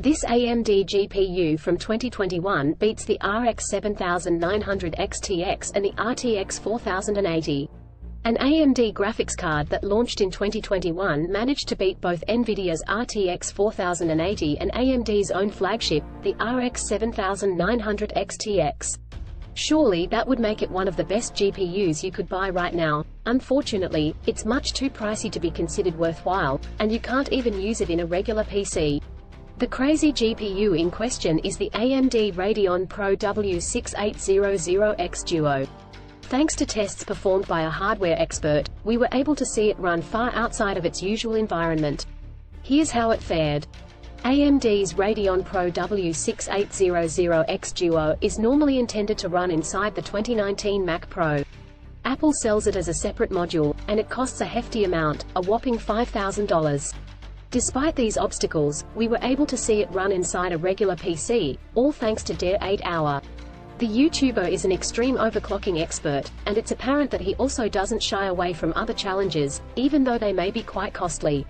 This AMD GPU from 2021 beats the RX 7900 XTX and the RTX 4080. An AMD graphics card that launched in 2021 managed to beat both NVIDIA's RTX 4080 and AMD's own flagship, the RX 7900 XTX. Surely that would make it one of the best GPUs you could buy right now. Unfortunately, it's much too pricey to be considered worthwhile, and you can't even use it in a regular PC. The crazy GPU in question is the AMD Radeon Pro W6800X Duo. Thanks to tests performed by a hardware expert, we were able to see it run far outside of its usual environment. Here's how it fared. AMD's Radeon Pro W6800X Duo is normally intended to run inside the 2019 Mac Pro. Apple sells it as a separate module, and it costs a hefty amount, a whopping $5,000. Despite these obstacles, we were able to see it run inside a regular PC, all thanks to Dare 8 Hour. The YouTuber is an extreme overclocking expert, and it's apparent that he also doesn't shy away from other challenges, even though they may be quite costly.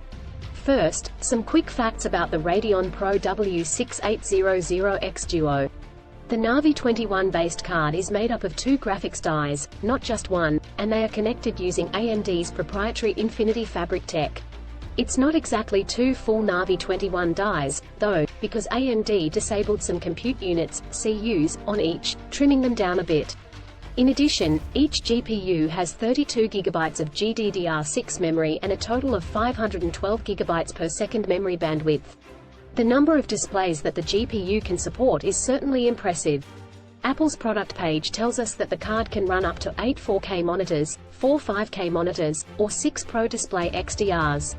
First, some quick facts about the Radeon Pro W6800X Duo. The Navi 21-based card is made up of two graphics dies, not just one, and they are connected using AMD's proprietary Infinity Fabric tech. It's not exactly two full Navi 21 dies, though, because AMD disabled some compute units, CUs, on each, trimming them down a bit. In addition, each GPU has 32 GB of GDDR6 memory and a total of 512 GB per second memory bandwidth. The number of displays that the GPU can support is certainly impressive. Apple's product page tells us that the card can run up to 8 4K monitors, 4 5K monitors, or 6 Pro Display XDRs.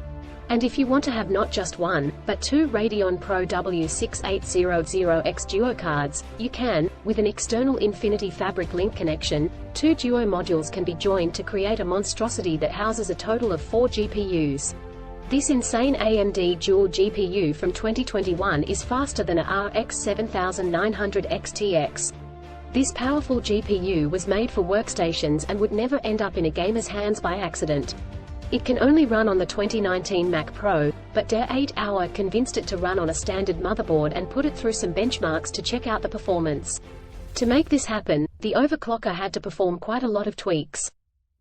And if you want to have not just one, but two Radeon Pro W6800X Duo cards, you can, with an external Infinity Fabric link connection. Two Duo modules can be joined to create a monstrosity that houses a total of 4 GPUs. This insane AMD dual GPU from 2021 is faster than a RX 7900 XTX. This powerful GPU was made for workstations and would never end up in a gamer's hands by accident. It can only run on the 2019 Mac Pro, but Dare 8 Hour convinced it to run on a standard motherboard and put it through some benchmarks to check out the performance. To make this happen, the overclocker had to perform quite a lot of tweaks.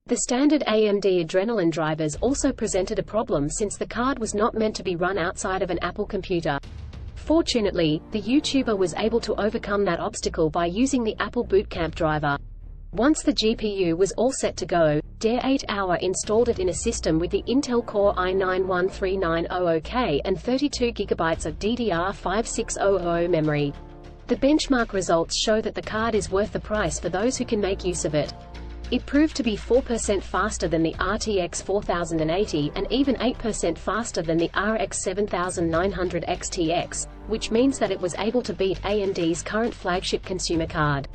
The standard AMD Adrenalin drivers also presented a problem since the card was not meant to be run outside of an Apple computer. Fortunately, the YouTuber was able to overcome that obstacle by using the Apple Boot Camp driver. Once the GPU was all set to go, Dare 8 Hour installed it in a system with the Intel Core i9-13900K and 32 GB of DDR5 memory. The benchmark results show that the card is worth the price for those who can make use of it. It proved to be 4% faster than the RTX 4080 and even 8% faster than the RX 7900 XTX, which means that it was able to beat AMD's current flagship consumer card.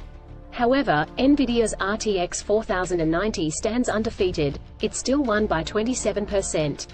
However, NVIDIA's RTX 4090 stands undefeated. It still won by 27%.